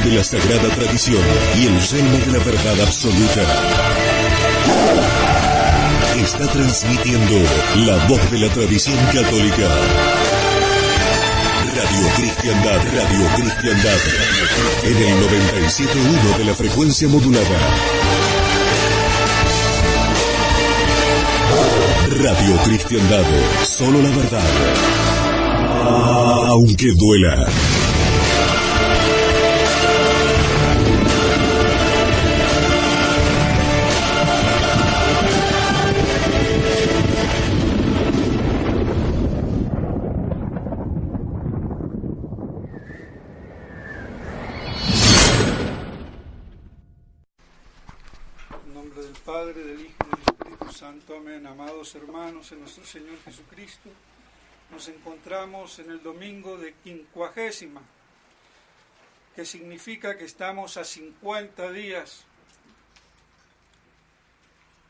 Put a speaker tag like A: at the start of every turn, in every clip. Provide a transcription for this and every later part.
A: de la sagrada tradición y el reino de la verdad absoluta. Está transmitiendo la voz de la tradición católica. Radio Cristiandad, en el 97.1 de la frecuencia modulada. Radio Cristiandad, solo la verdad, aunque duela.
B: Padre, del Hijo y del Espíritu Santo. Amén. Amados hermanos en nuestro Señor Jesucristo, nos encontramos en el domingo de Quincuagésima, que significa que estamos a 50 días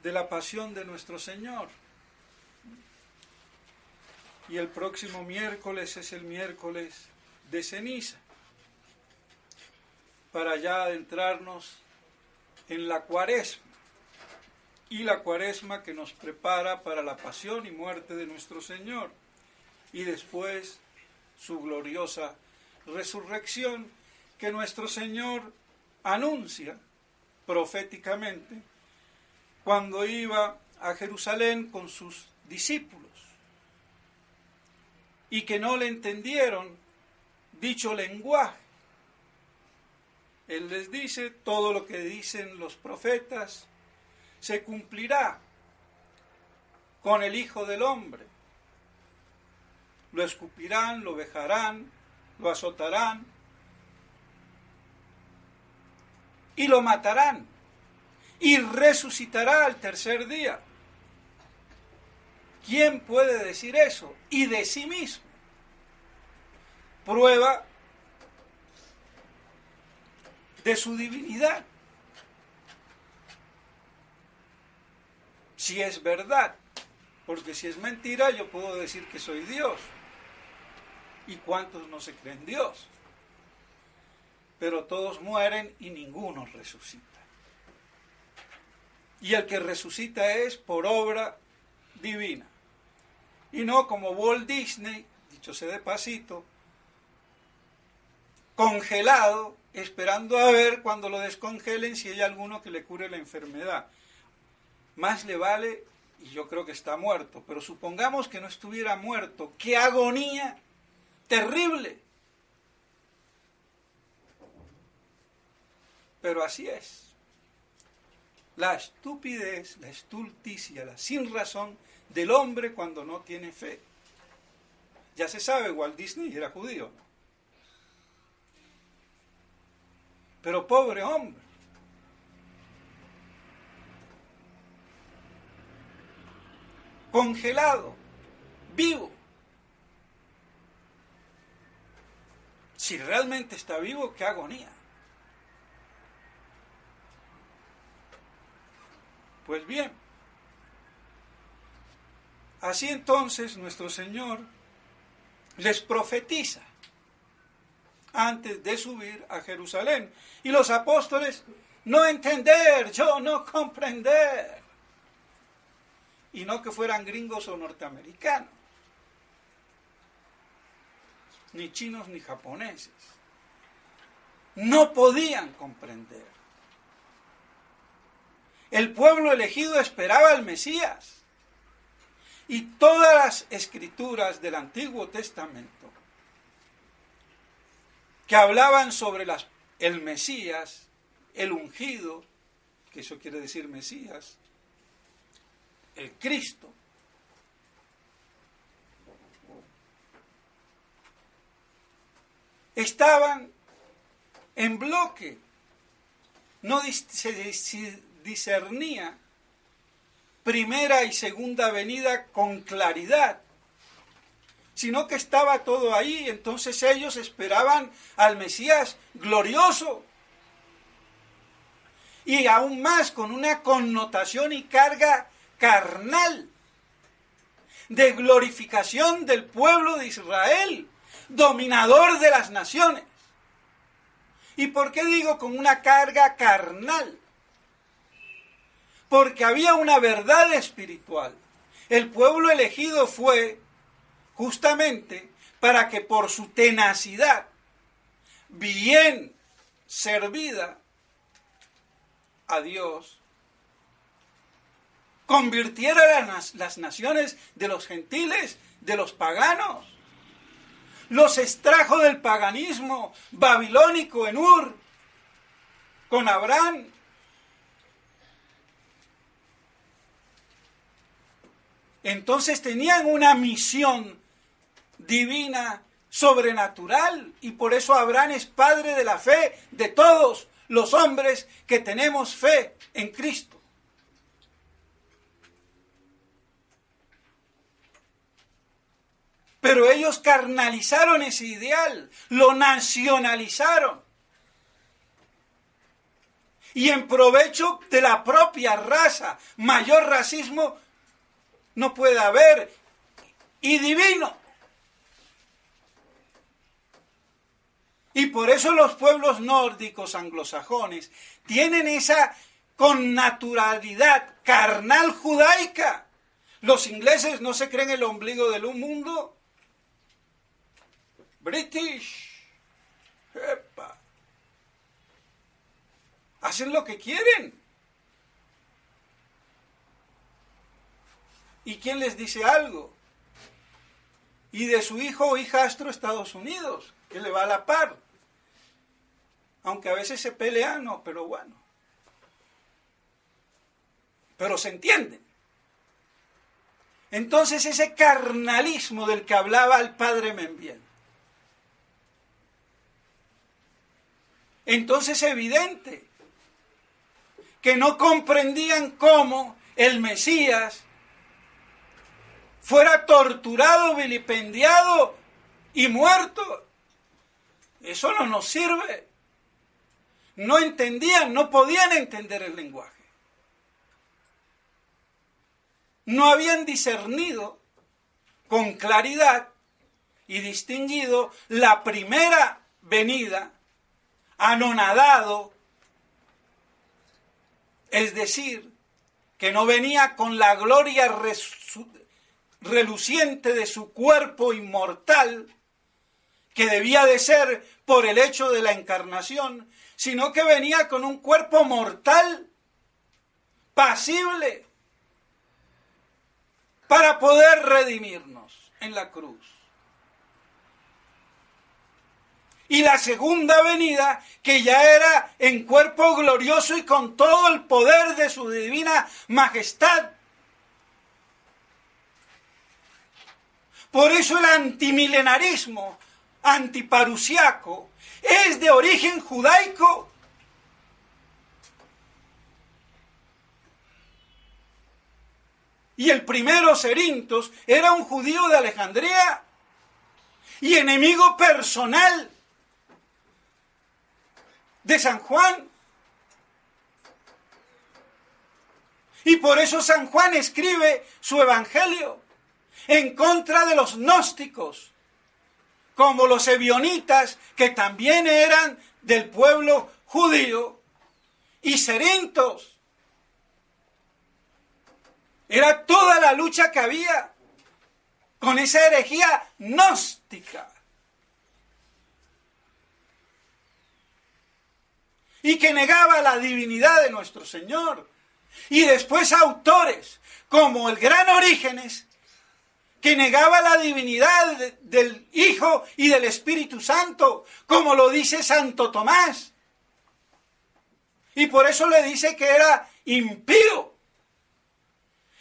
B: de la pasión de nuestro Señor. Y el próximo miércoles es el miércoles de ceniza, para ya adentrarnos en la Cuaresma. Y la Cuaresma que nos prepara para la pasión y muerte de nuestro Señor, y después su gloriosa resurrección, que nuestro Señor anuncia proféticamente cuando iba a Jerusalén con sus discípulos, y que no le entendieron dicho lenguaje. Él les dice: todo lo que dicen los profetas se cumplirá con el Hijo del Hombre. Lo escupirán, lo vejarán, lo azotarán y lo matarán, y resucitará al tercer día. ¿Quién puede decir eso? Y de sí mismo. Prueba de su divinidad. Si es verdad, porque si es mentira yo puedo decir que soy Dios. ¿Y cuántos no se creen Dios? Pero todos mueren y ninguno resucita. Y el que resucita es por obra divina. Y no como Walt Disney, dicho sea de pasito, congelado, esperando a ver cuando lo descongelen si hay alguno que le cure la enfermedad. Más le vale, y yo creo que está muerto, pero supongamos que no estuviera muerto. ¡Qué agonía terrible! Pero así es. La estupidez, la estulticia, la sinrazón del hombre cuando no tiene fe. Ya se sabe, Walt Disney era judío, ¿no? Pero pobre hombre. Congelado, vivo. Si realmente está vivo, qué agonía. Pues bien, así entonces nuestro Señor les profetiza antes de subir a Jerusalén. Y los apóstoles: no entender, yo no comprender. Y no que fueran gringos o norteamericanos, ni chinos ni japoneses. No podían comprender. El pueblo elegido esperaba al Mesías. Y todas las escrituras del Antiguo Testamento que hablaban sobre el Mesías, el ungido, que eso quiere decir Mesías, el Cristo, estaban en bloque. No se discernía primera y segunda venida con claridad, sino que estaba todo ahí. Entonces ellos esperaban al Mesías glorioso, y aún más con una connotación y carga carnal, de glorificación del pueblo de Israel, dominador de las naciones. ¿Y por qué digo con una carga carnal? Porque había una verdad espiritual. El pueblo elegido fue justamente para que por su tenacidad, bien servida a Dios, convirtiera las naciones de los gentiles, de los paganos. Los extrajo del paganismo babilónico en Ur, con Abraham. Entonces tenían una misión divina, sobrenatural, y por eso Abraham es padre de la fe de todos los hombres que tenemos fe en Cristo. Pero ellos carnalizaron ese ideal, lo nacionalizaron. Y en provecho de la propia raza, mayor racismo no puede haber, y divino. Y por eso los pueblos nórdicos anglosajones tienen esa connaturalidad carnal judaica. Los ingleses no se creen el ombligo del mundo. British, epa, hacen lo que quieren. ¿Y quién les dice algo? Y de su hijo o hijastro Estados Unidos, que le va a la par. Aunque a veces se pelean, no, pero bueno. Pero se entienden. Entonces ese carnalismo del que hablaba el padre Membiel. Entonces es evidente que no comprendían cómo el Mesías fuera torturado, vilipendiado y muerto. Eso no nos sirve. No entendían, no podían entender el lenguaje. No habían discernido con claridad y distinguido la primera venida, anonadado, es decir, que no venía con la gloria reluciente de su cuerpo inmortal, que debía de ser por el hecho de la encarnación, sino que venía con un cuerpo mortal, pasible, para poder redimirnos en la cruz. Y la segunda venida, que ya era en cuerpo glorioso y con todo el poder de su divina majestad. Por eso el antimilenarismo antiparusiaco es de origen judaico. Y el primero, Cerintos, era un judío de Alejandría y enemigo personal de San Juan. Y por eso San Juan escribe su evangelio en contra de los gnósticos, como los ebionitas, que también eran del pueblo judío, y Cerintos. Era toda la lucha que había con esa herejía gnóstica. Y que negaba la divinidad de nuestro Señor. Y después autores como el gran Orígenes, que negaba la divinidad del Hijo y del Espíritu Santo, como lo dice Santo Tomás. Y por eso le dice que era impío.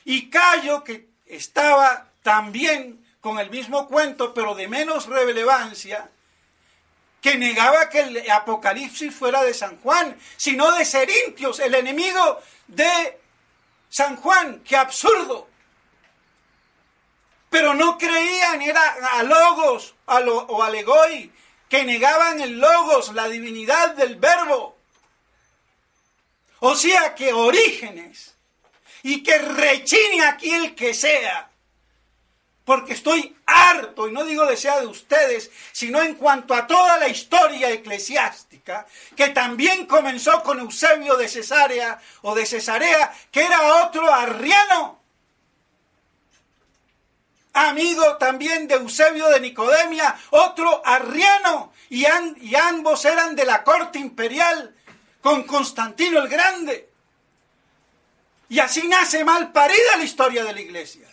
B: Y Cayo, que estaba también con el mismo cuento, pero de menos relevancia, que negaba que el Apocalipsis fuera de San Juan, sino de Cerintios, el enemigo de San Juan. ¡Qué absurdo! Pero no creían, era a Logos o a Legoi, que negaban el Logos, la divinidad del Verbo. O sea que Orígenes, y que rechine aquí el que sea, porque estoy harto, y no digo de sea de ustedes, sino en cuanto a toda la historia eclesiástica, que también comenzó con Eusebio de Cesarea, o de Cesarea, que era otro arriano, amigo también de Eusebio de Nicodemia, otro arriano, y ambos eran de la corte imperial, con Constantino el Grande. Y así nace mal parida la historia de la iglesia.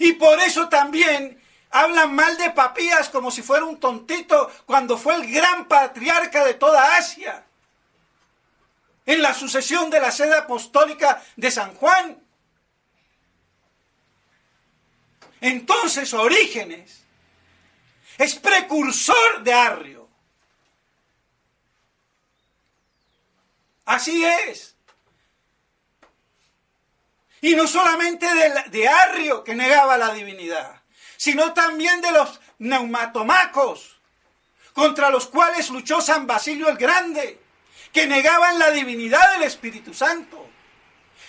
B: Y por eso también hablan mal de Papías como si fuera un tontito, cuando fue el gran patriarca de toda Asia, en la sucesión de la sede apostólica de San Juan. Entonces Orígenes es precursor de Arrio. Así es. Y no solamente de Arrio, que negaba la divinidad, sino también de los neumatomacos, contra los cuales luchó San Basilio el Grande, que negaban la divinidad del Espíritu Santo.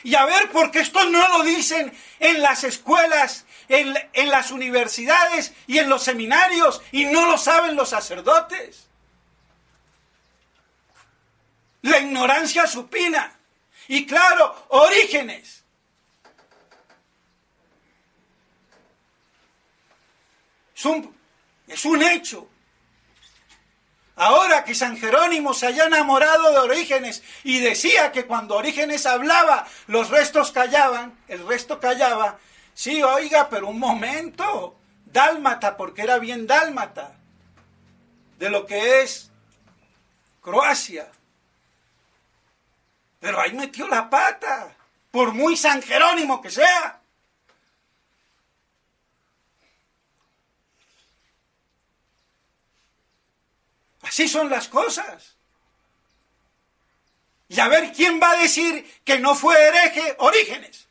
B: Y a ver, ¿por qué esto no lo dicen en las escuelas, en las universidades y en los seminarios, y no lo saben los sacerdotes? La ignorancia supina. Y claro, Orígenes es un hecho. Ahora que San Jerónimo se haya enamorado de Orígenes y decía que cuando Orígenes hablaba, los restos callaban, el resto callaba. Sí, oiga, pero un momento, dálmata, porque era bien dálmata, de lo que es Croacia. Pero ahí metió la pata, por muy San Jerónimo que sea. Así son las cosas. Y a ver quién va a decir que no fue hereje Orígenes.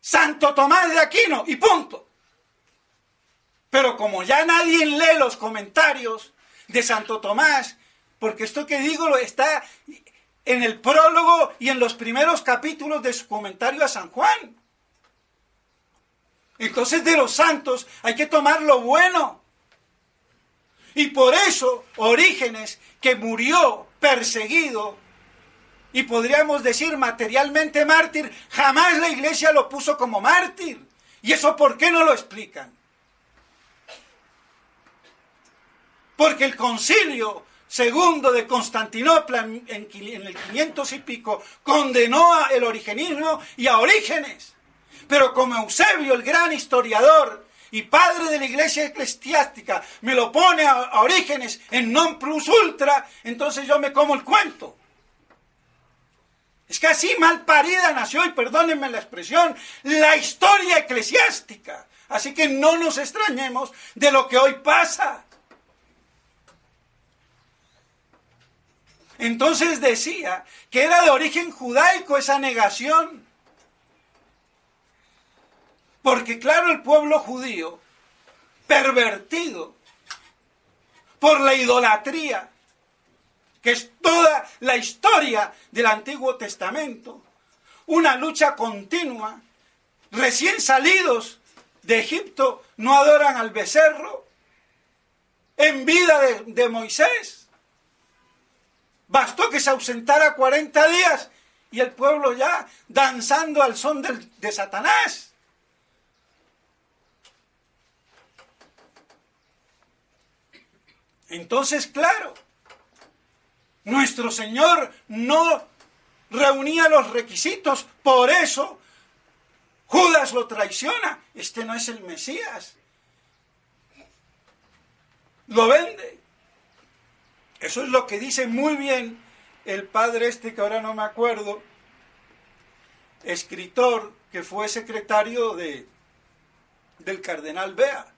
B: Santo Tomás de Aquino, y punto. Pero como ya nadie lee los comentarios de Santo Tomás, porque esto que digo está en el prólogo y en los primeros capítulos de su comentario a San Juan. Entonces de los santos hay que tomar lo bueno. Y por eso Orígenes, que murió perseguido, y podríamos decir materialmente mártir, jamás la iglesia lo puso como mártir. ¿Y eso por qué no lo explican? Porque el concilio segundo de Constantinopla en el 500 y pico condenó el origenismo y a Orígenes. Pero como Eusebio, el gran historiador y padre de la iglesia eclesiástica, me lo pone a Orígenes en non plus ultra, entonces yo me como el cuento. Es que así mal parida nació, y perdónenme la expresión, la historia eclesiástica. Así que no nos extrañemos de lo que hoy pasa. Entonces decía que era de origen judaico esa negación. Porque claro, el pueblo judío, pervertido por la idolatría, que es toda la historia del Antiguo Testamento, una lucha continua, recién salidos de Egipto, no adoran al becerro, en vida de Moisés. Bastó que se ausentara 40 días y el pueblo ya danzando al son de Satanás. Entonces, claro, nuestro Señor no reunía los requisitos, por eso Judas lo traiciona. Este no es el Mesías. Lo vende. Eso es lo que dice muy bien el padre que ahora no me acuerdo, escritor que fue secretario del cardenal Bea,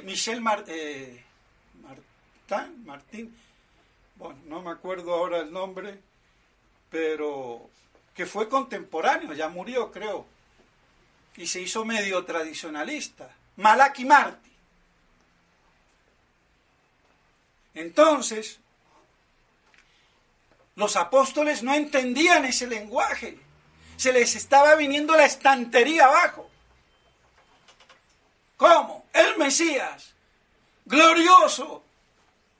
B: Michel Martín, bueno, no me acuerdo ahora el nombre, pero que fue contemporáneo, ya murió creo, y se hizo medio tradicionalista, Malaki Martí. Entonces, los apóstoles no entendían ese lenguaje, se les estaba viniendo la estantería abajo. ¿Cómo? El Mesías, glorioso,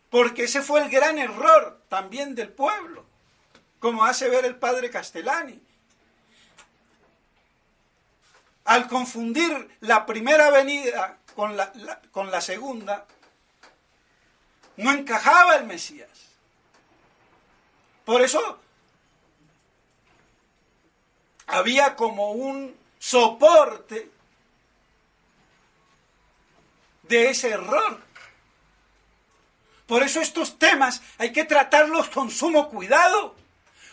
B: porque ese fue el gran error también del pueblo, como hace ver el padre Castellani. Al confundir la primera venida con la segunda, no encajaba el Mesías. Por eso había como un soporte de ese error. Por eso estos temas hay que tratarlos con sumo cuidado,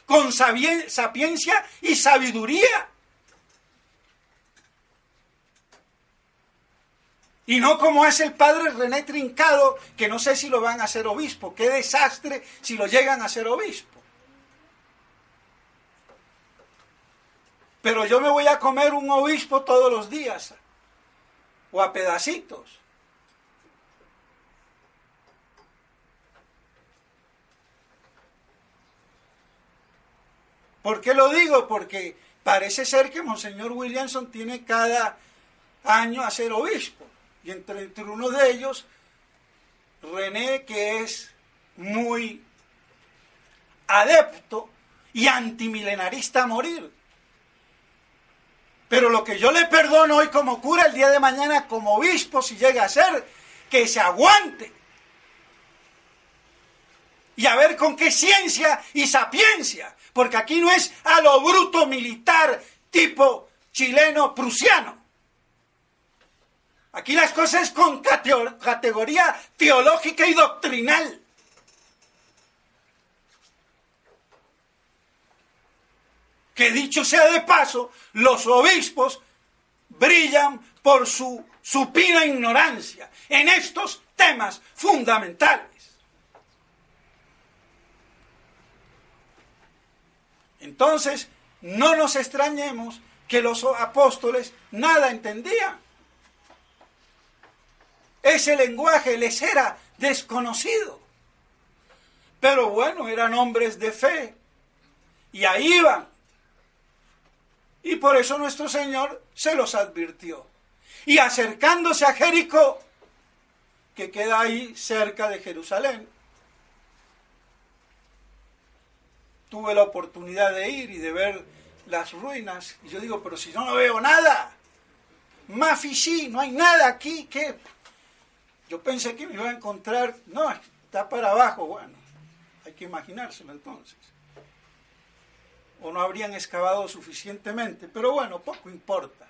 B: con sapiencia y sabiduría. Y no como hace el padre René Trincado, que no sé si lo van a hacer obispo. Qué desastre si lo llegan a hacer obispo. Pero yo me voy a comer un obispo todos los días, o a pedacitos. ¿Por qué lo digo? Porque parece ser que Monseñor Williamson tiene cada año a ser obispo. Y entre uno de ellos, René, que es muy adepto y antimilenarista a morir. Pero lo que yo le perdono hoy como cura, el día de mañana como obispo, si llega a ser, que se aguante. Y a ver con qué ciencia y sapiencia, porque aquí no es a lo bruto militar tipo chileno-prusiano. Aquí las cosas con categoría teológica y doctrinal. Que dicho sea de paso, los obispos brillan por su supina ignorancia en estos temas fundamentales. Entonces, no nos extrañemos que los apóstoles nada entendían. Ese lenguaje les era desconocido. Pero bueno, eran hombres de fe. Y ahí iban. Y por eso nuestro Señor se los advirtió. Y acercándose a Jericó, que queda ahí cerca de Jerusalén, tuve la oportunidad de ir y de ver las ruinas. Y yo digo, pero si yo no veo nada. Mafichí, no hay nada aquí. ¿Qué? Yo pensé que me iba a encontrar, no, está para abajo, bueno, hay que imaginárselo entonces. O no habrían excavado suficientemente, pero bueno, poco importa.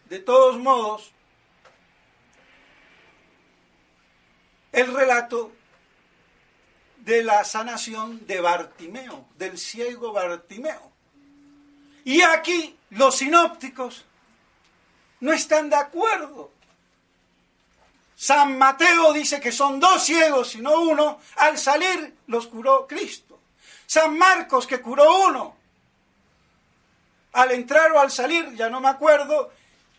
B: De todos modos, el relato de la sanación de Bartimeo, del ciego Bartimeo. Y aquí los sinópticos no están de acuerdo. San Mateo dice que son 2 ciegos y no 1, al salir los curó Cristo. San Marcos que curó 1, al entrar o al salir, ya no me acuerdo,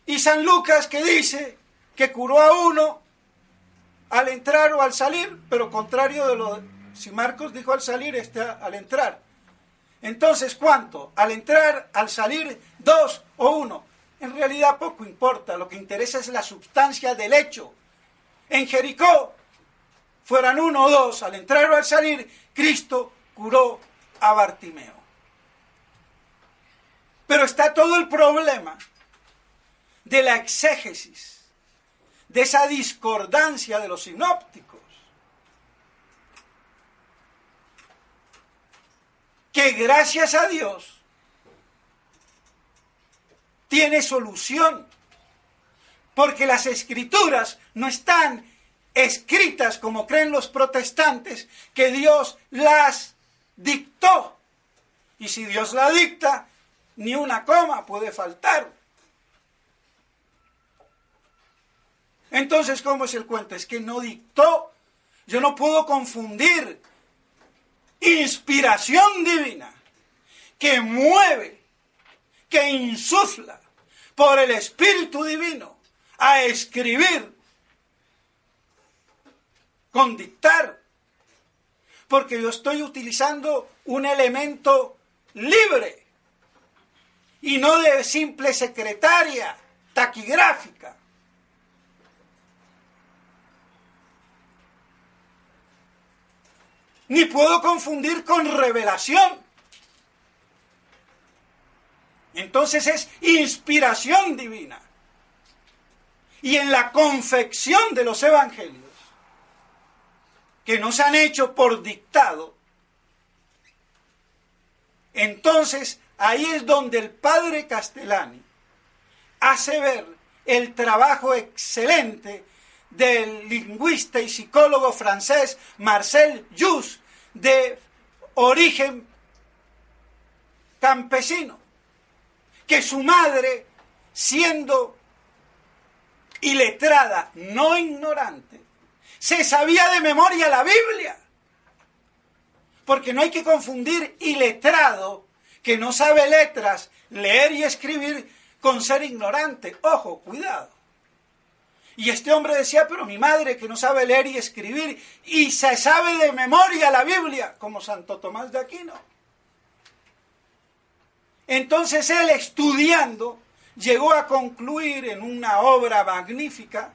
B: y San Lucas que dice que curó a 1 al entrar o al salir, pero contrario de lo si Marcos dijo al salir, al entrar. Entonces, ¿cuánto? Al entrar, al salir, 2 o 1. En realidad poco importa, lo que interesa es la sustancia del hecho. En Jericó, fueran 1 o 2, al entrar o al salir, Cristo curó a Bartimeo. Pero está todo el problema de la exégesis, de esa discordancia de los sinópticos, que gracias a Dios tiene solución. Porque las escrituras no están escritas como creen los protestantes, que Dios las dictó. Y si Dios la dicta, ni una coma puede faltar. Entonces, ¿cómo es el cuento? Es que no dictó. Yo no puedo confundir inspiración divina que mueve, que insufla por el Espíritu Divino a escribir con dictar, porque yo estoy utilizando un elemento libre y no de simple secretaria taquigráfica. Ni puedo confundir con revelación. Entonces es inspiración divina. Y en la confección de los evangelios, que no se han hecho por dictado, entonces ahí es donde el padre Castellani hace ver el trabajo excelente del lingüista y psicólogo francés Marcel Jousse, de origen campesino, que su madre, siendo iletrada, no ignorante, se sabía de memoria la Biblia. Porque no hay que confundir iletrado, que no sabe letras, leer y escribir, con ser ignorante. Ojo, cuidado. Y este hombre decía, pero mi madre que no sabe leer y escribir, y se sabe de memoria la Biblia, como Santo Tomás de Aquino. Entonces él, estudiando, llegó a concluir en una obra magnífica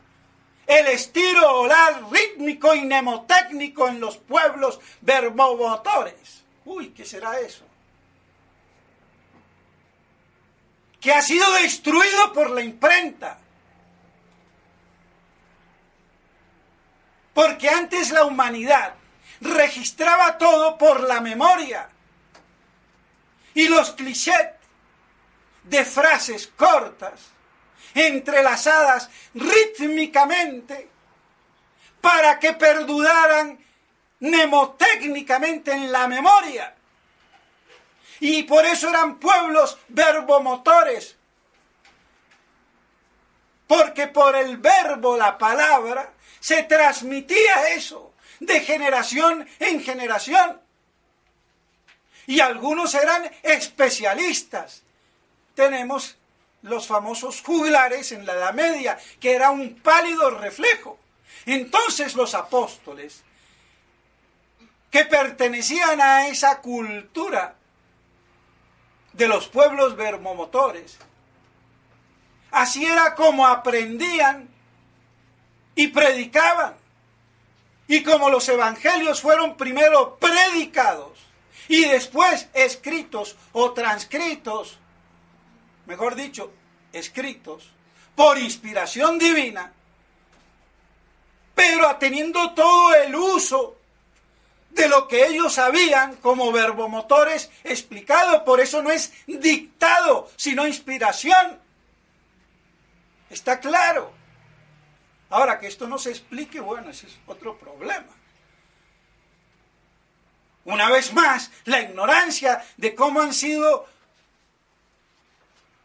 B: el estilo oral rítmico y mnemotécnico en los pueblos verbomotores. Uy, ¿qué será eso? Que ha sido destruido por la imprenta. Porque antes la humanidad registraba todo por la memoria. Y los clichés de frases cortas, entrelazadas rítmicamente, para que perduraran mnemotécnicamente en la memoria. Y por eso eran pueblos verbomotores. Porque por el verbo, la palabra, se transmitía eso de generación en generación. Y algunos eran especialistas. Tenemos los famosos juglares en la Edad Media, que era un pálido reflejo. Entonces los apóstoles, que pertenecían a esa cultura de los pueblos verbomotores, así era como aprendían y predicaban. Y como los evangelios fueron primero predicados y después escritos o transcritos, mejor dicho, escritos por inspiración divina, pero teniendo todo el uso de lo que ellos sabían como verbomotores explicado. Por eso no es dictado, sino inspiración. ¿Está claro? Ahora, que esto no se explique, bueno, ese es otro problema. Una vez más, la ignorancia de cómo han sido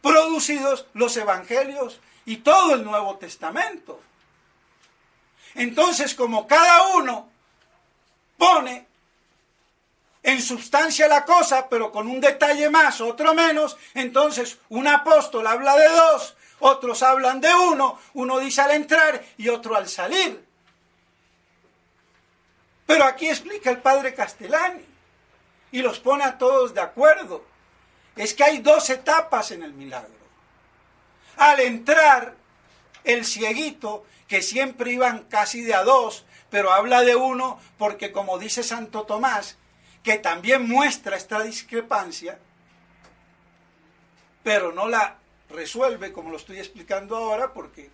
B: producidos los evangelios y todo el Nuevo Testamento. Entonces, como cada uno pone en sustancia la cosa, pero con un detalle más, otro menos, entonces un apóstol habla de dos, otros hablan de uno, uno dice al entrar y otro al salir. Pero aquí explica el padre Castellani y los pone a todos de acuerdo. Es que hay dos etapas en el milagro. Al entrar, el cieguito, que siempre iban casi de a dos, pero habla de uno porque, como dice Santo Tomás, que también muestra esta discrepancia, pero no la resuelve como lo estoy explicando ahora, porque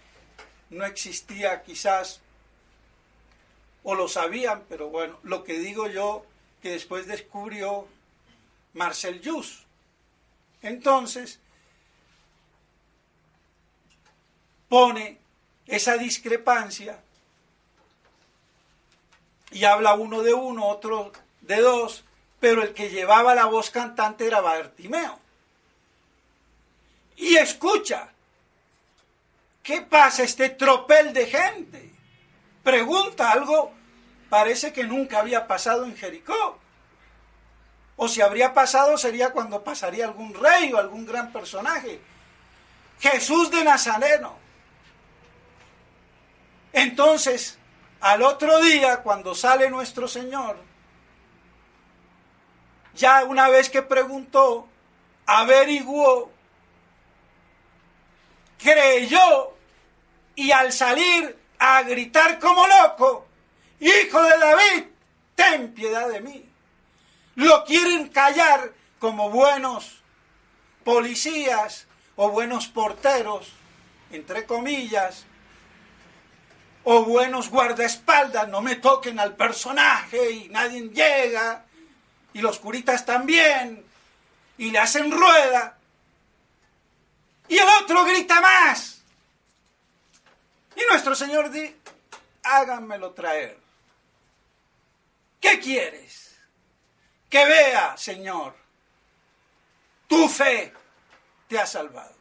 B: no existía quizás, o lo sabían, pero bueno, lo que digo yo, que después descubrió Marcel Jousse. Entonces, pone esa discrepancia y habla uno de uno, otro de dos, pero el que llevaba la voz cantante era Bartimeo. Y escucha, ¿qué pasa este tropel de gente? Pregunta algo, parece que nunca había pasado en Jericó. O si habría pasado sería cuando pasaría algún rey o algún gran personaje. Jesús de Nazareno. Entonces, al otro día, cuando sale nuestro Señor, ya una vez que preguntó, averiguó creyó y al salir a gritar como loco, Hijo de David, ten piedad de mí. Lo quieren callar como buenos policías o buenos porteros, entre comillas, o buenos guardaespaldas, no me toquen al personaje y nadie llega, y los curitas también, y le hacen rueda, y el otro grita más. Y nuestro Señor dice, háganmelo traer. ¿Qué quieres? Que vea, Señor, tu fe te ha salvado.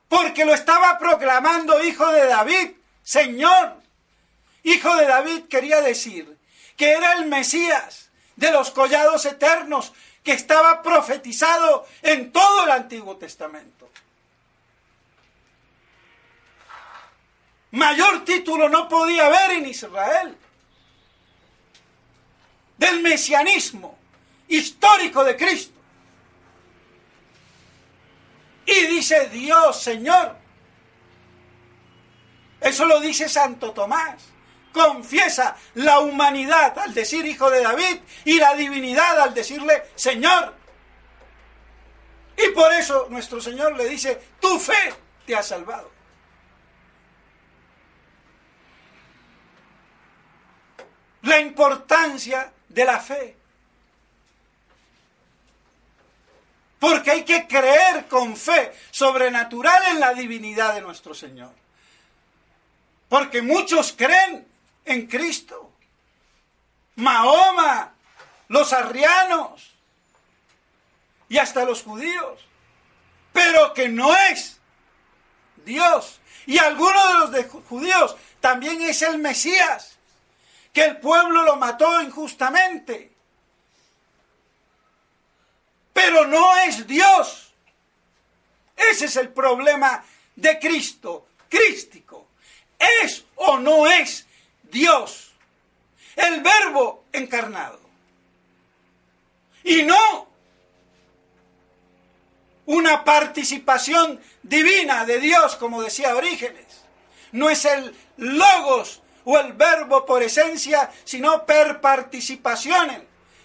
B: Porque lo estaba proclamando Hijo de David, Señor. Hijo de David quería decir que era el Mesías de los collados eternos que estaba profetizado en todo el Antiguo Testamento. Mayor título no podía haber en Israel del mesianismo histórico de Cristo. Y dice Dios, Señor. Eso lo dice Santo Tomás. Confiesa la humanidad al decir Hijo de David y la divinidad al decirle Señor. Y por eso nuestro Señor le dice, tu fe te ha salvado. La importancia de la fe. Porque hay que creer con fe sobrenatural en la divinidad de nuestro Señor. Porque muchos creen en Cristo. Mahoma, los arrianos y hasta los judíos. Pero que no es Dios. Y algunos de los judíos también es el Mesías. Que el pueblo lo mató injustamente. Pero no es Dios. Ese es el problema de Cristo, crístico. ¿Es o no es Dios? El Verbo encarnado. Y no una participación divina de Dios, como decía Orígenes. No es el Logos o el Verbo por esencia, sino per participaciones.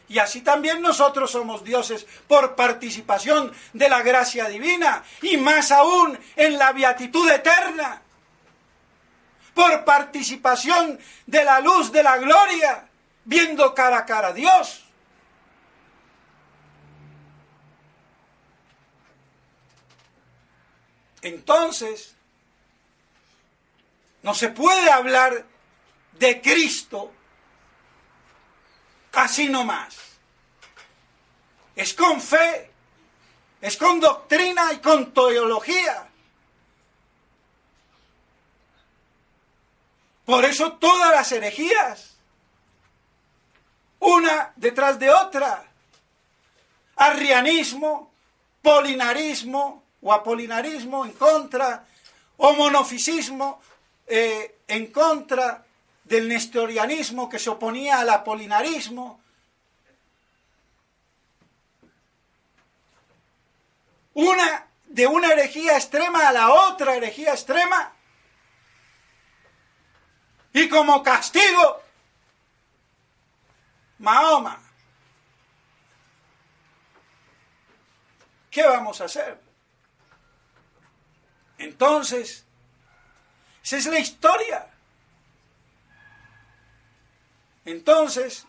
B: Y así también nosotros somos dioses por participación de la gracia divina, y más aún en la beatitud eterna, por participación de la luz de la gloria, viendo cara a cara a Dios. Entonces, no se puede hablar de Cristo así nomás. Es con fe, es con doctrina y con teología. Por eso todas las herejías, una detrás de otra, arrianismo, polinarismo o apolinarismo en contra, o monofisismo en contra del nestorianismo que se oponía al apolinarismo. De una herejía extrema a la otra herejía extrema. Y como castigo, Mahoma. ¿Qué vamos a hacer? Entonces, esa es la historia. Entonces,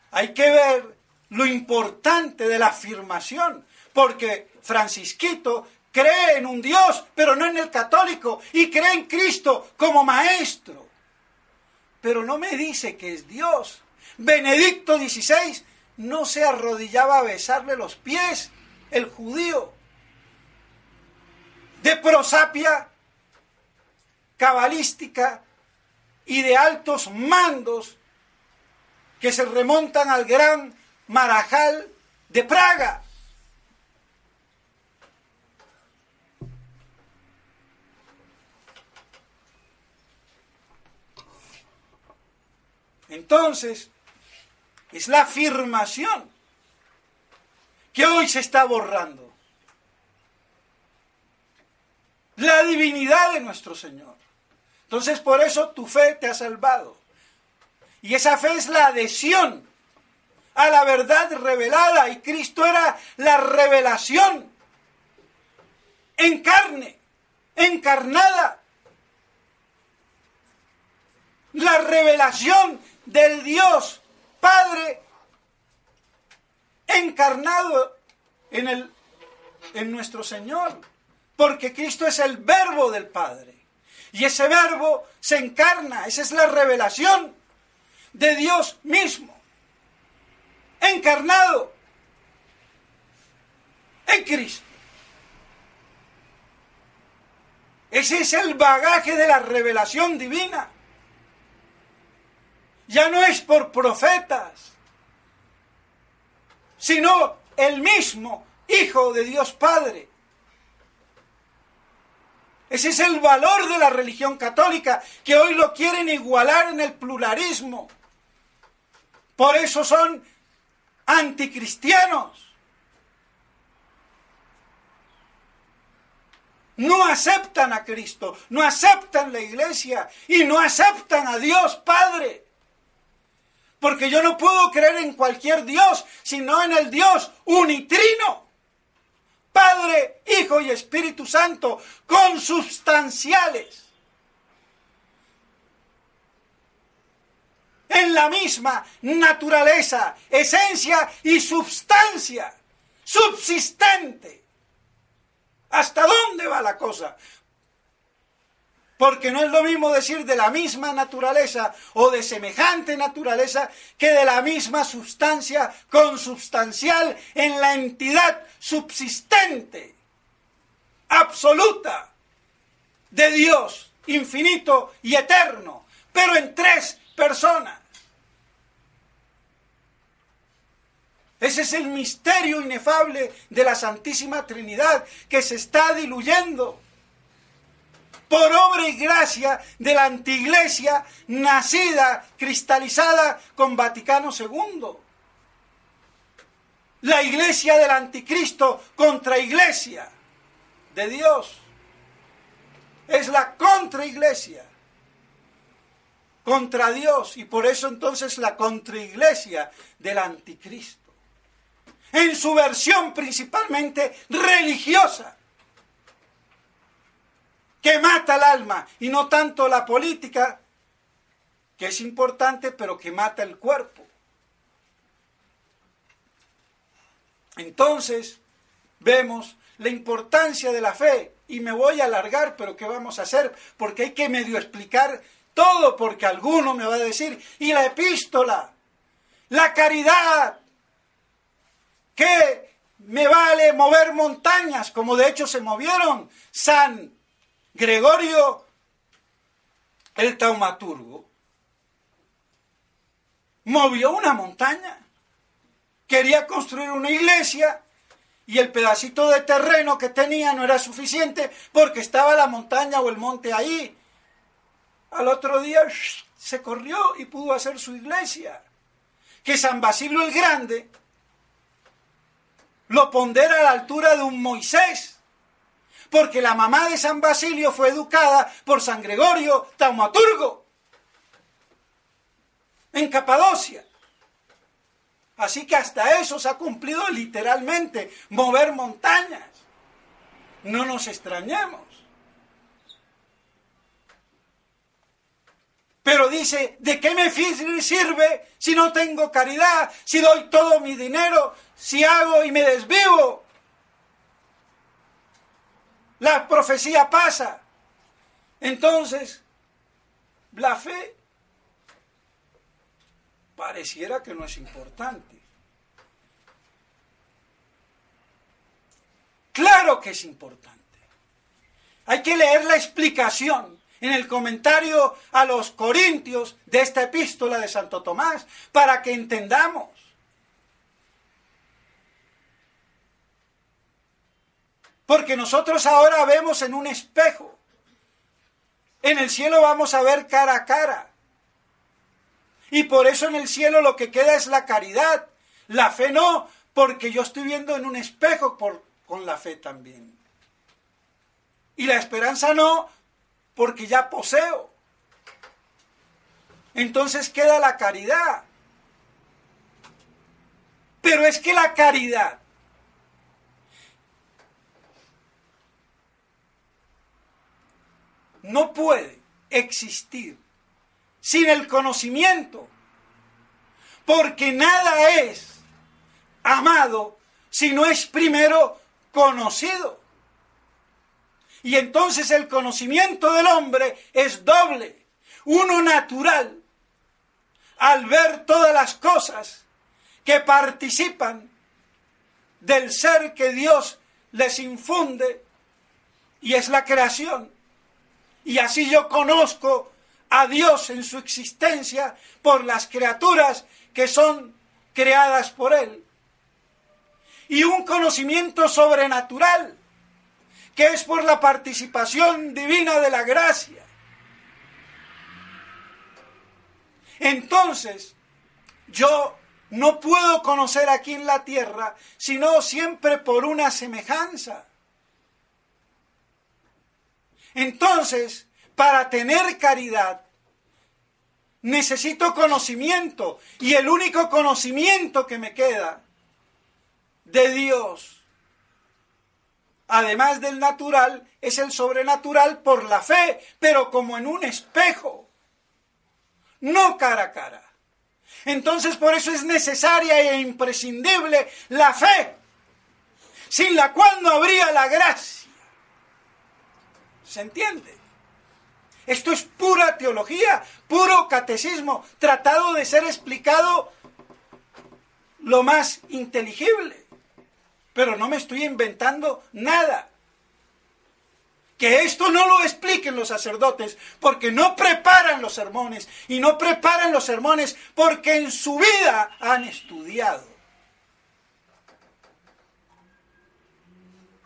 B: hay que ver lo importante de la afirmación, porque Francisquito cree en un Dios, pero no en el católico, y cree en Cristo como maestro. Pero no me dice que es Dios. Benedicto XVI no se arrodillaba a besarle los pies, el judío. De prosapia cabalística y de altos mandos que se remontan al gran Marajal de Praga. Entonces, es la afirmación que hoy se está borrando. la divinidad de nuestro Señor. Entonces por eso tu fe te ha salvado. Y esa fe es la adhesión a la verdad revelada, y Cristo era la revelación en carne, encarnada. La revelación del Dios Padre encarnado en nuestro Señor, porque Cristo es el verbo del Padre, y ese verbo se encarna. Esa es la revelación de Dios mismo, encarnado en Cristo. Ese es el bagaje de la revelación divina. Ya no es por profetas, sino el mismo Hijo de Dios Padre. Ese es el valor de la religión católica, que hoy lo quieren igualar en el pluralismo. Por eso son anticristianos. No aceptan a Cristo, no aceptan la Iglesia y no aceptan a Dios Padre. Porque yo no puedo creer en cualquier Dios, sino en el Dios unitrino. Padre, Hijo y Espíritu Santo, consubstanciales. En la misma naturaleza, esencia y substancia, subsistente. ¿Hasta dónde va la cosa? Porque no es lo mismo decir de la misma naturaleza o de semejante naturaleza que de la misma sustancia consubstancial en la entidad subsistente, absoluta, de Dios, infinito y eterno, pero en tres personas. Ese es el misterio inefable de la Santísima Trinidad, que se está diluyendo por obra y gracia de la antiiglesia nacida, cristalizada con Vaticano II. La iglesia del anticristo contra iglesia de Dios. Es la contraiglesia contra Dios, y por eso entonces la contraiglesia del anticristo. En su versión principalmente religiosa, que mata el alma, y no tanto la política, que es importante, pero que mata el cuerpo. Entonces, vemos la importancia de la fe, y me voy a alargar, pero ¿qué vamos a hacer? Porque hay que medio explicar todo, porque alguno me va a decir, y la epístola, la caridad, ¿qué me vale mover montañas? Como de hecho se movieron San Gregorio el Taumaturgo. Movió una montaña. Quería construir una iglesia y el pedacito de terreno que tenía no era suficiente porque estaba la montaña o el monte ahí. Al otro día se corrió y pudo hacer su iglesia. Que San Basilio el Grande lo pondera a la altura de un Moisés, porque la mamá de San Basilio fue educada por San Gregorio Taumaturgo en Capadocia. Así que hasta eso se ha cumplido literalmente, mover montañas. No nos extrañemos. Pero dice, ¿de qué me sirve si no tengo caridad, si doy todo mi dinero, si hago y me desvivo? La profecía pasa. Entonces, la fe pareciera que no es importante. Claro que es importante. Hay que leer la explicación en el comentario a los Corintios de esta epístola de Santo Tomás para que entendamos. Porque nosotros ahora vemos en un espejo. En el cielo vamos a ver cara a cara. Y por eso en el cielo lo que queda es la caridad. La fe no, porque yo estoy viendo en un espejo con la fe también. Y la esperanza no, porque ya poseo. Entonces queda la caridad. Pero es que la caridad no puede existir sin el conocimiento, porque nada es amado si no es primero conocido. Y entonces el conocimiento del hombre es doble, uno natural, al ver todas las cosas que participan del ser que Dios les infunde, y es la creación. Y así yo conozco a Dios en su existencia por las criaturas que son creadas por Él. Y un conocimiento sobrenatural, que es por la participación divina de la gracia. Entonces, yo no puedo conocer aquí en la tierra, sino siempre por una semejanza. Entonces, para tener caridad, necesito conocimiento, y el único conocimiento que me queda de Dios, además del natural, es el sobrenatural por la fe, pero como en un espejo, no cara a cara. Entonces, por eso es necesaria e imprescindible la fe, sin la cual no habría la gracia. ¿Se entiende? Esto es pura teología, puro catecismo, tratado de ser explicado lo más inteligible. Pero no me estoy inventando nada. Que esto no lo expliquen los sacerdotes, porque no preparan los sermones, y no preparan los sermones porque en su vida han estudiado.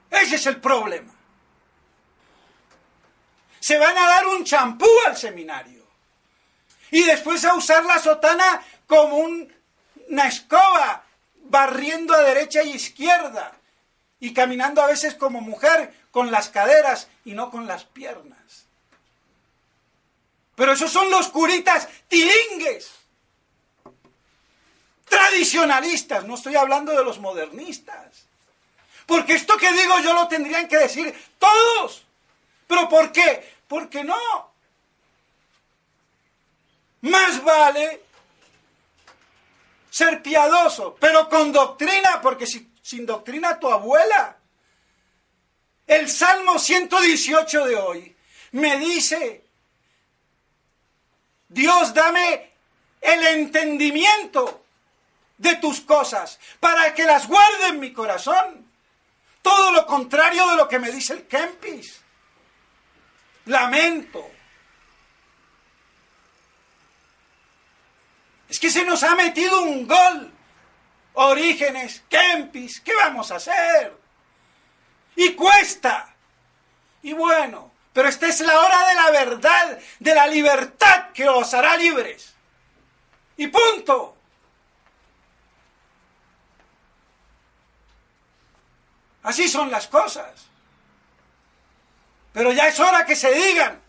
B: Ese es el problema. Se van a dar un champú al seminario y después a usar la sotana como una escoba, barriendo a derecha y izquierda y caminando a veces como mujer con las caderas y no con las piernas. Pero esos son los curitas tilingues, tradicionalistas, no estoy hablando de los modernistas. Porque esto que digo yo lo tendrían que decir todos. ¿Pero por qué? Porque no. Más vale ser piadoso, pero con doctrina, porque sin doctrina tu abuela. El Salmo 118 de hoy me dice: Dios, dame el entendimiento de tus cosas para que las guarde en mi corazón. Todo lo contrario de lo que me dice el Kempis. Lamento. Es que se nos ha metido un gol. Orígenes, Kempis, ¿qué vamos a hacer? Y cuesta. Y bueno, pero esta es la hora de la verdad, de la libertad que os hará libres. Y punto. Así son las cosas. Pero ya es hora que se digan.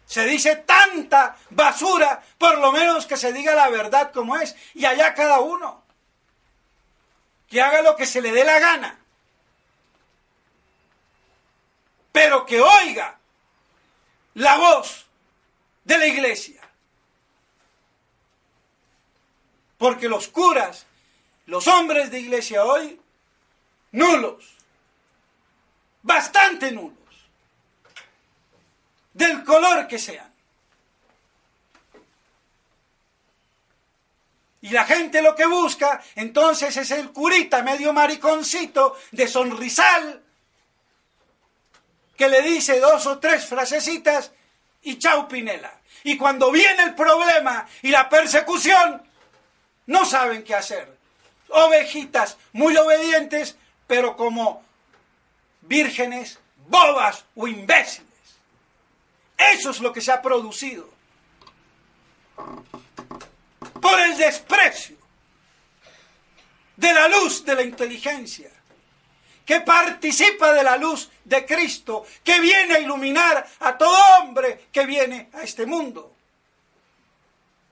B: Se dice tanta basura, por lo menos que se diga la verdad como es. Y allá cada uno que haga lo que se le dé la gana. Pero que oiga la voz de la iglesia. Porque los curas, los hombres de iglesia hoy, nulos, bastante nulos, del color que sean. Y la gente lo que busca, entonces, es el curita medio mariconcito de sonrisal, que le dice 2 o 3 frasecitas y chau Pinela. Y cuando viene el problema y la persecución, no saben qué hacer. Ovejitas muy obedientes, pero como vírgenes bobas o imbéciles. Eso es lo que se ha producido. Por el desprecio de la luz de la inteligencia, que participa de la luz de Cristo, que viene a iluminar a todo hombre que viene a este mundo.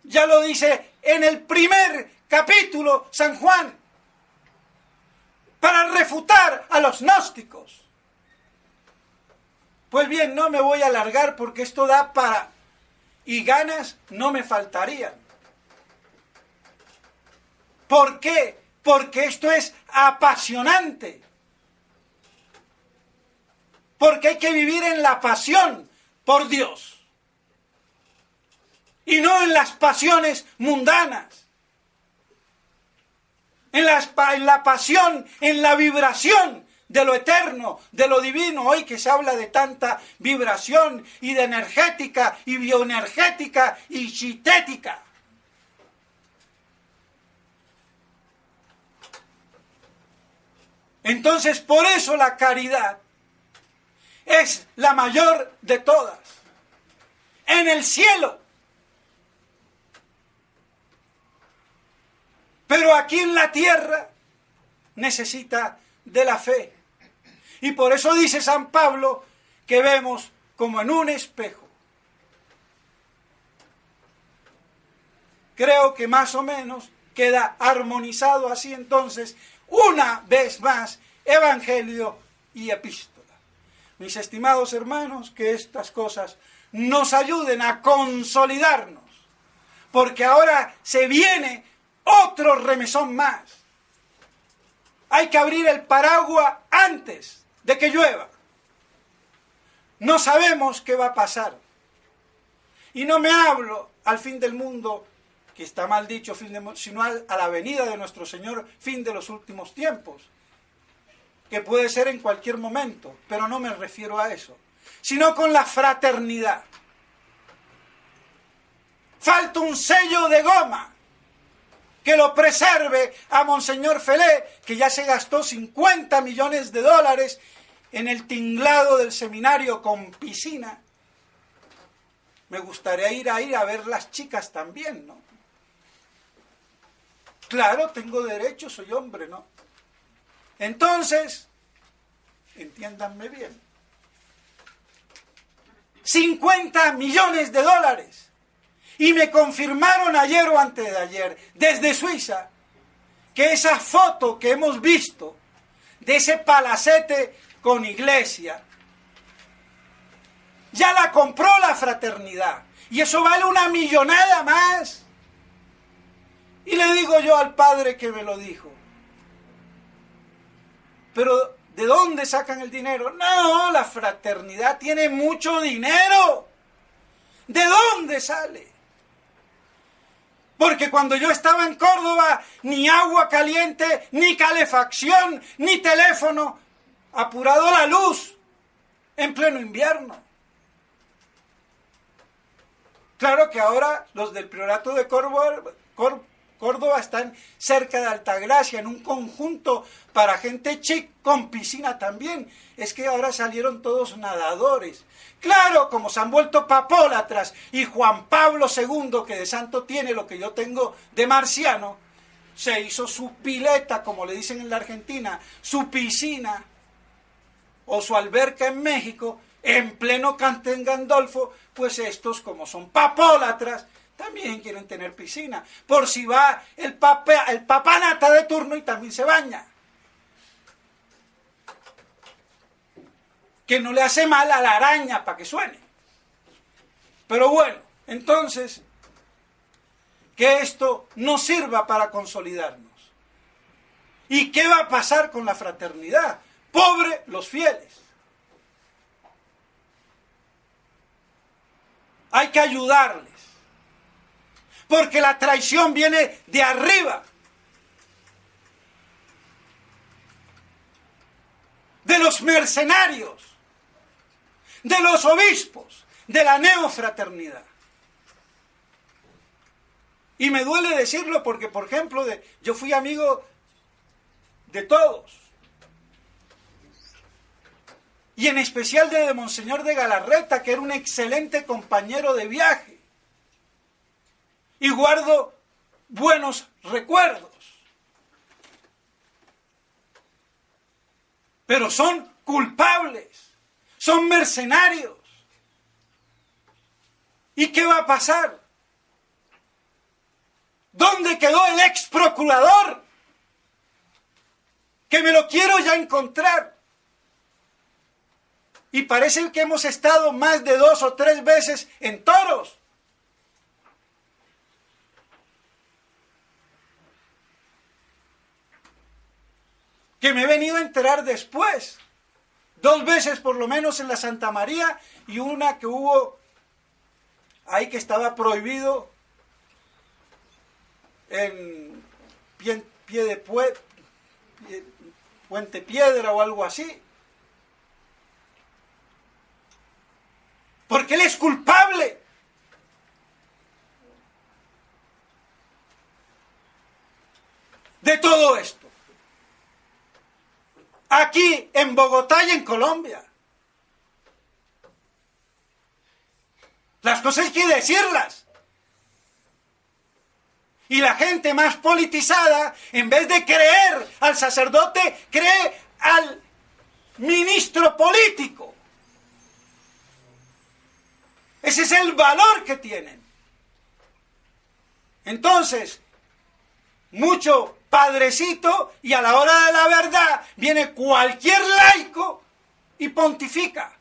B: Ya lo dice en el primer capítulo San Juan, para refutar a los gnósticos. Pues bien, no me voy a alargar porque esto da para... y ganas no me faltarían. ¿Por qué? Porque esto es apasionante. Porque hay que vivir en la pasión por Dios. Y no en las pasiones mundanas. En la pasión, en la vibración de lo eterno, de lo divino. Hoy que se habla de tanta vibración y de energética y bioenergética y chitética. Entonces, por eso la caridad es la mayor de todas. En el cielo. Pero aquí en la tierra necesita de la fe. Y por eso dice San Pablo que vemos como en un espejo. Creo que más o menos queda armonizado así entonces, una vez más, Evangelio y Epístola. Mis estimados hermanos, que estas cosas nos ayuden a consolidarnos, porque ahora se viene otro remesón más. Hay que abrir el paraguas antes de que llueva. No sabemos qué va a pasar. Y no me hablo al fin del mundo, que está mal dicho, sino a la venida de nuestro Señor, fin de los últimos tiempos, que puede ser en cualquier momento, pero no me refiero a eso, sino con la fraternidad. Falta un sello de goma que lo preserve a Monseñor Felé, que ya se gastó 50 millones de dólares en el tinglado del seminario con piscina. Me gustaría ir a ver las chicas también, ¿no? Claro, tengo derecho, soy hombre, ¿no? Entonces, entiéndanme bien, 50 millones de dólares. Y me confirmaron ayer o antes de ayer, desde Suiza, que esa foto que hemos visto de ese palacete con iglesia, ya la compró la fraternidad. Y eso vale una millonada más. Y le digo yo al padre que me lo dijo, pero ¿de dónde sacan el dinero? No, la fraternidad tiene mucho dinero. ¿De dónde sale? Porque cuando yo estaba en Córdoba, ni agua caliente, ni calefacción, ni teléfono, apurado la luz, en pleno invierno. Claro que ahora los del Priorato de Córdoba están cerca de Altagracia, en un conjunto para gente chic, con piscina también. Es que ahora salieron todos nadadores. Claro, como se han vuelto papólatras, y Juan Pablo II, que de santo tiene lo que yo tengo de marciano, se hizo su pileta, como le dicen en la Argentina, su piscina, o su alberca en México, en pleno Cantén Gandolfo, pues estos, como son papólatras, también quieren tener piscina, por si va el papanata de turno y también se baña. Que no le hace mal a la araña para que suene. Pero bueno, entonces, que esto nos sirva para consolidarnos. ¿Y qué va a pasar con la fraternidad? Pobre los fieles. Hay que ayudarles. Porque la traición viene de arriba. De los mercenarios. De los obispos. De la neofraternidad. Y me duele decirlo porque, por ejemplo, yo fui amigo de todos. Y en especial de Monseñor de Galarreta, que era un excelente compañero de viaje. Y guardo buenos recuerdos. pero son culpables, son mercenarios. ¿Y qué va a pasar? ¿Dónde quedó el ex procurador? Que me lo quiero ya encontrar. Y parece que hemos estado más de 2 o 3 veces en toros. Que me he venido a enterar después. 2 veces por lo menos en la Santa María y una que hubo ahí que estaba prohibido en Puente Piedra o algo así. Porque él es culpable. De todo esto. Aquí en Bogotá y en Colombia. Las cosas hay que decirlas. Y la gente más politizada, en vez de creer al sacerdote, cree al ministro político. Ese es el valor que tienen. Entonces, mucho padrecito y a la hora de la verdad viene cualquier laico y pontifica.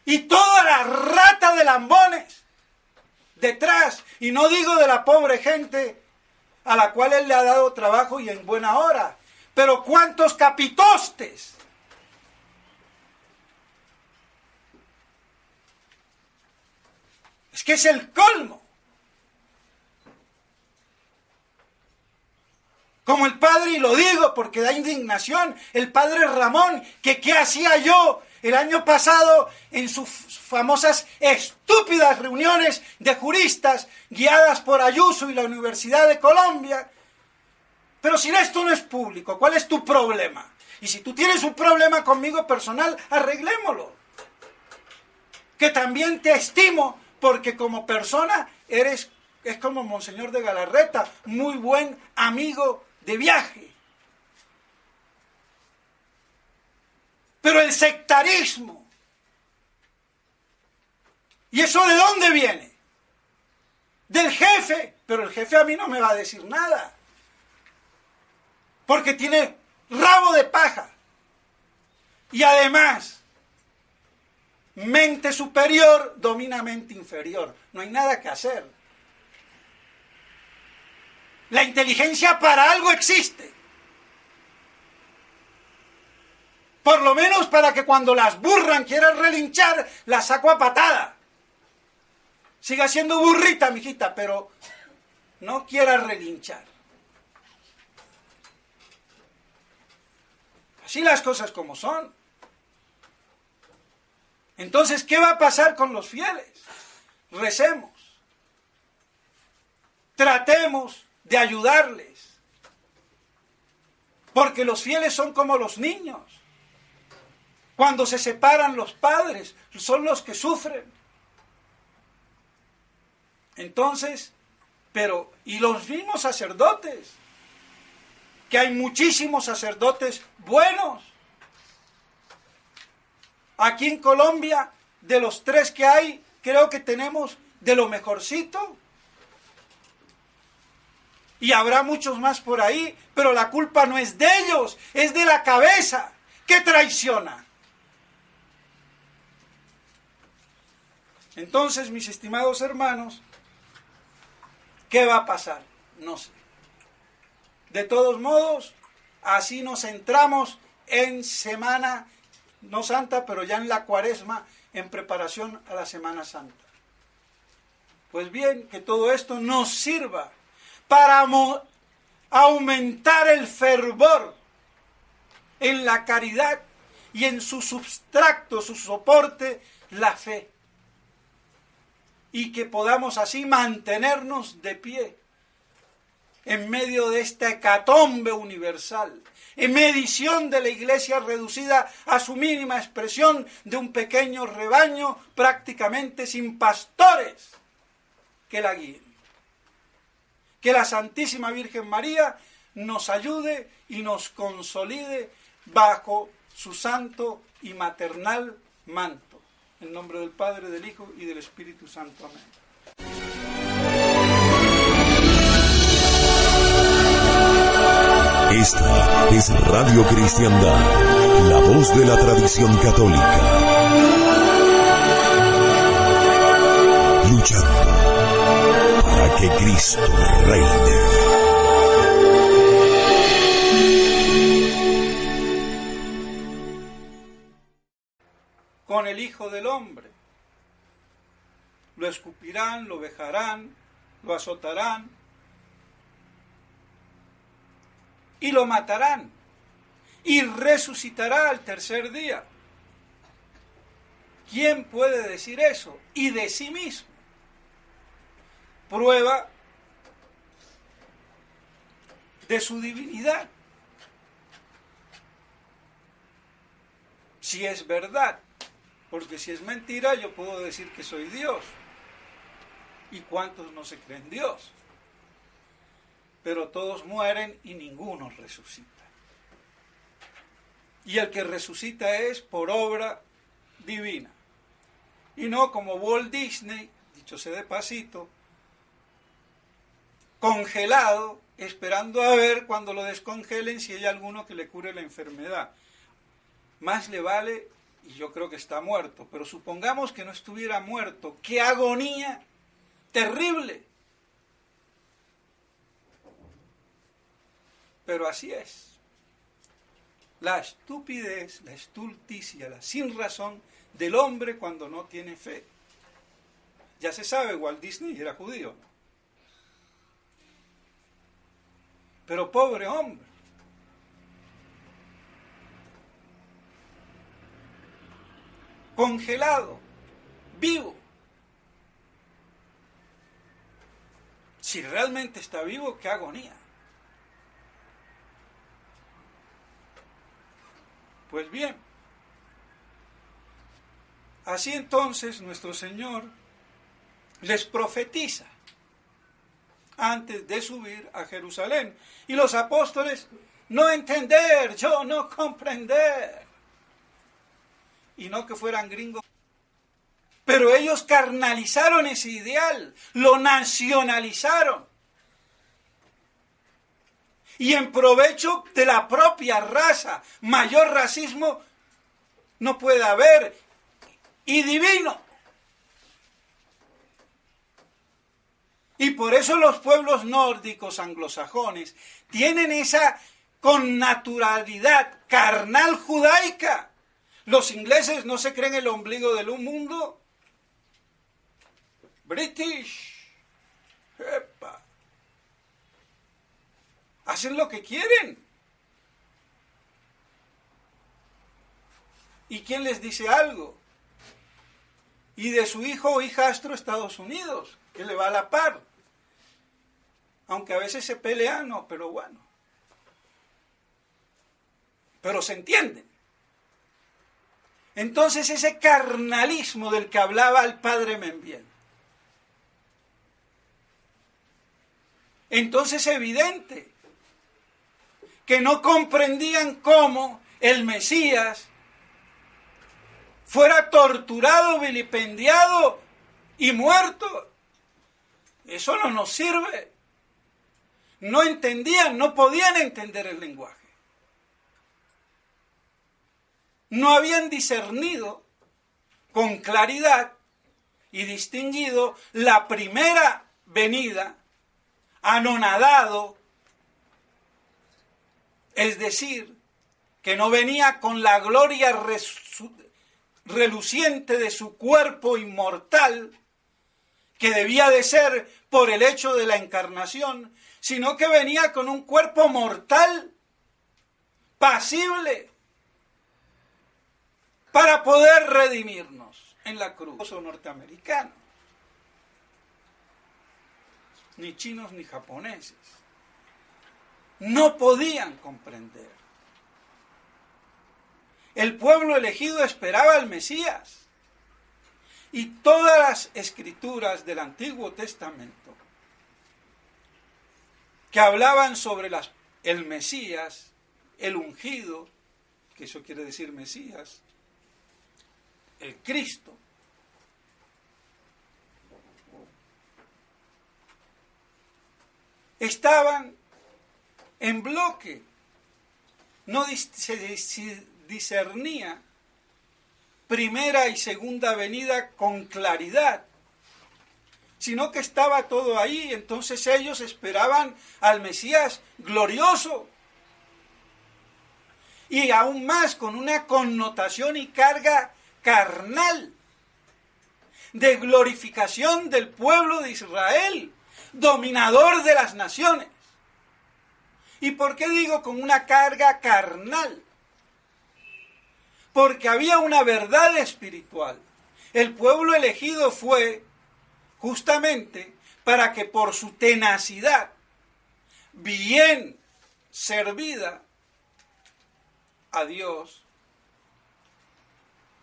B: Y toda la rata de lambones detrás, y no digo de la pobre gente a la cual él le ha dado trabajo y en buena hora, pero cuántos capitostes. Es que es el colmo. Como el padre, y lo digo porque da indignación, el padre Ramón, que qué hacía yo el año pasado en sus famosas estúpidas reuniones de juristas guiadas por Ayuso y la Universidad de Colombia. Pero si esto no es público, ¿cuál es tu problema? Y si tú tienes un problema conmigo personal, arreglémoslo. Que también te estimo, porque como persona es como Monseñor de Galarreta, muy buen amigo de viaje. Pero el sectarismo, ¿y eso de dónde viene? Del jefe, pero el jefe a mí no me va a decir nada, porque tiene rabo de paja. Y además, mente superior domina mente inferior. No hay nada que hacer. La inteligencia para algo existe. Por lo menos para que cuando las burran quieran relinchar, las saco a patada. Siga siendo burrita, mijita, pero no quiera relinchar. Así las cosas como son. Entonces, ¿qué va a pasar con los fieles? Recemos. Tratemos de ayudarles. Porque los fieles son como los niños. Cuando se separan los padres, son los que sufren. Entonces, y los mismos sacerdotes, que hay muchísimos sacerdotes buenos. Aquí en Colombia, de los 3 que hay, creo que tenemos de lo mejorcito. Y habrá muchos más por ahí, pero la culpa no es de ellos, es de la cabeza que traiciona. Entonces, mis estimados hermanos, ¿qué va a pasar? No sé. De todos modos, así nos entramos en Semana, no Santa, pero ya en la Cuaresma, en preparación a la Semana Santa. Pues bien, que todo esto nos sirva para aumentar el fervor en la caridad y en su substrato, su soporte, la fe. Y que podamos así mantenernos de pie en medio de esta hecatombe universal, en medición de la Iglesia reducida a su mínima expresión de un pequeño rebaño prácticamente sin pastores que la guíen. Que la Santísima Virgen María nos ayude y nos consolide bajo su santo y maternal manto. En nombre del Padre, del Hijo y del Espíritu Santo. Amén.
A: Esta es Radio Cristiandad, la voz de la tradición católica. Luchando para que Cristo reine.
B: Con el Hijo del Hombre. Lo escupirán, lo vejarán, lo azotarán y lo matarán, y resucitará al tercer día. ¿Quién puede decir eso? Y de sí mismo. Prueba de su divinidad. Si es verdad, porque si es mentira yo puedo decir que soy Dios. ¿Y cuántos no se creen Dios? Pero todos mueren y ninguno resucita. Y el que resucita es por obra divina. Y no como Walt Disney, dicho sea de pasito, congelado, esperando a ver cuando lo descongelen si hay alguno que le cure la enfermedad. Más le vale, y yo creo que está muerto, pero supongamos que no estuviera muerto. ¡Qué agonía terrible! Pero así es. La estupidez, la estulticia, la sinrazón del hombre cuando no tiene fe. Ya se sabe, Walt Disney era judío. Pero pobre hombre. Congelado, vivo. Si realmente está vivo, qué agonía. Pues bien, así entonces nuestro Señor les profetiza antes de subir a Jerusalén. Y los apóstoles, no entender, yo no comprender. Y no que fueran gringos. Pero ellos carnalizaron ese ideal, lo nacionalizaron. Y en provecho de la propia raza, mayor racismo no puede haber. Y divino. Y por eso los pueblos nórdicos anglosajones tienen esa connaturalidad carnal judaica. Los ingleses no se creen el ombligo del mundo. British. Epa. Hacen lo que quieren. ¿Y quién les dice algo? Y de su hijo o hijastro Estados Unidos, que le va a la par. Aunque a veces se pelean, no, pero bueno. Pero se entienden. Entonces ese carnalismo del que hablaba el padre Membiel. Entonces es evidente que no comprendían cómo el Mesías fuera torturado, vilipendiado y muerto. Eso no nos sirve. No entendían, no podían entender el lenguaje. No habían discernido con claridad y distinguido la primera venida, anonadado, es decir, que no venía con la gloria reluciente de su cuerpo inmortal, que debía de ser por el hecho de la encarnación, sino que venía con un cuerpo mortal, pasible, para poder redimirnos en la cruz. Son norteamericanos, ni chinos ni japoneses. No podían comprender. El pueblo elegido esperaba al Mesías. Y todas las escrituras del Antiguo Testamento que hablaban sobre el Mesías, el ungido, que eso quiere decir Mesías, el Cristo. Estaban en bloque, no se discernía primera y segunda venida con claridad, sino que estaba todo ahí. Entonces ellos esperaban al Mesías glorioso, y aún más con una connotación y carga carnal, de glorificación del pueblo de Israel, dominador de las naciones. ¿Y por qué digo con una carga carnal? Porque había una verdad espiritual. El pueblo elegido fue justamente para que por su tenacidad, bien servida a Dios,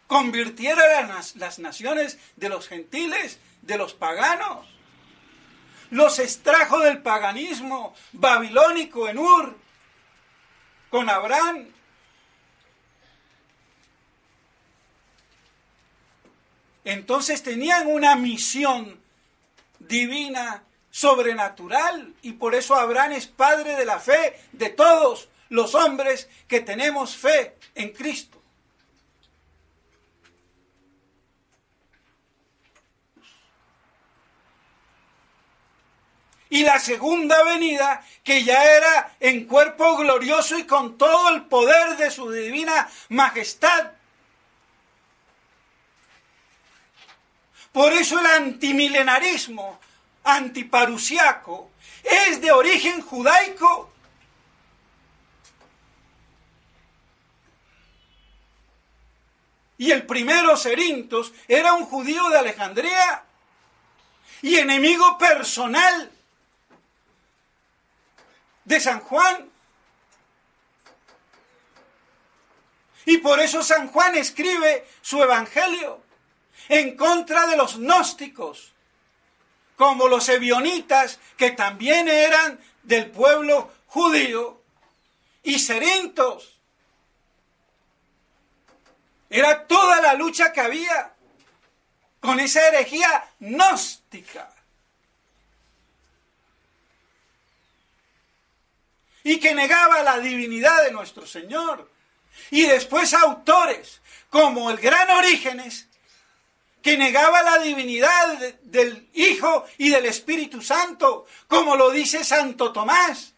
B: convirtiera las naciones de los gentiles, de los paganos. Los extrajo del paganismo babilónico en Ur, con Abraham. Entonces tenían una misión divina, sobrenatural, y por eso Abraham es padre de la fe de todos los hombres que tenemos fe en Cristo. Y la segunda venida, que ya era en cuerpo glorioso y con todo el poder de su divina majestad. Por eso el antimilenarismo antiparusiaco es de origen judaico. Y el primero, Cerintos, era un judío de Alejandría y enemigo personal de San Juan. Y por eso San Juan escribe su evangelio en contra de los gnósticos, como los ebionitas, que también eran del pueblo judío, y Cerintos. Era toda la lucha que había con esa herejía gnóstica. Y que negaba la divinidad de nuestro Señor. Y después autores como el gran Orígenes, que negaba la divinidad del Hijo y del Espíritu Santo, como lo dice Santo Tomás.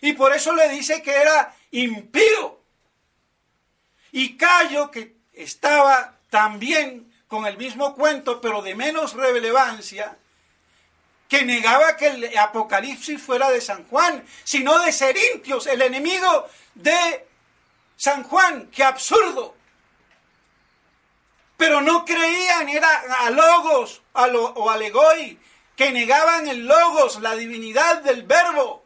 B: Y por eso le dice que era impío. Y Cayo, que estaba también con el mismo cuento, pero de menos relevancia, que negaba que el Apocalipsis fuera de San Juan, sino de Cerintios, el enemigo de San Juan. ¡Qué absurdo! Pero no creían, era a Logos o a Legoi, que negaban el Logos, la divinidad del Verbo.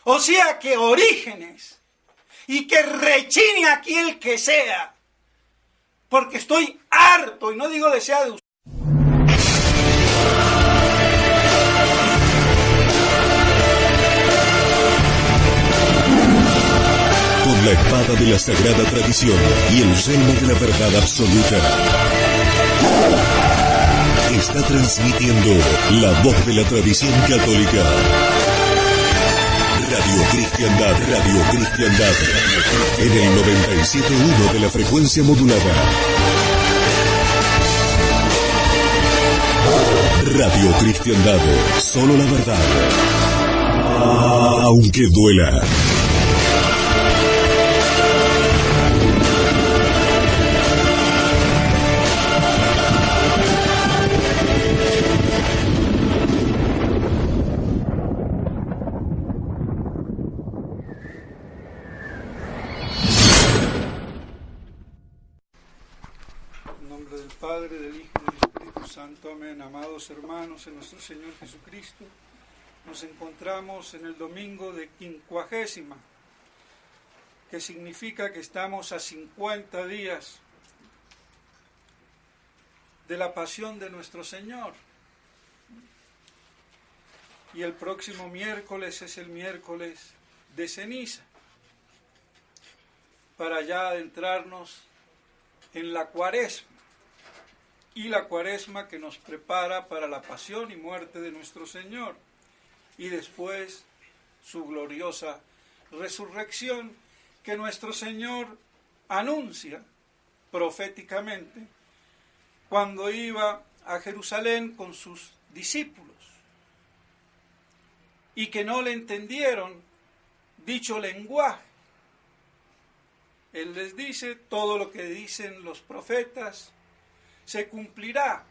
B: O sea que Orígenes, y que rechine aquí el que sea, porque estoy harto, y no digo desea de usted.
A: Con la espada de la sagrada tradición y el yelmo de la verdad absoluta, está transmitiendo la voz de la tradición católica. Radio Cristiandad, en el 97.1 de la frecuencia modulada. Radio Cristiandad, solo la verdad, aunque duela.
B: Padre, del Hijo y del Espíritu Santo. Amén. Amados hermanos en nuestro Señor Jesucristo, nos encontramos en el domingo de Quincuagésima, que significa que estamos a 50 días de la pasión de nuestro Señor. y el próximo miércoles es el miércoles de ceniza, para ya adentrarnos en la Cuaresma, y la Cuaresma que nos prepara para la pasión y muerte de nuestro Señor, y después su gloriosa resurrección, que nuestro Señor anuncia proféticamente cuando iba a Jerusalén con sus discípulos, y que no le entendieron dicho lenguaje. Él les dice: todo lo que dicen los profetas se cumplirá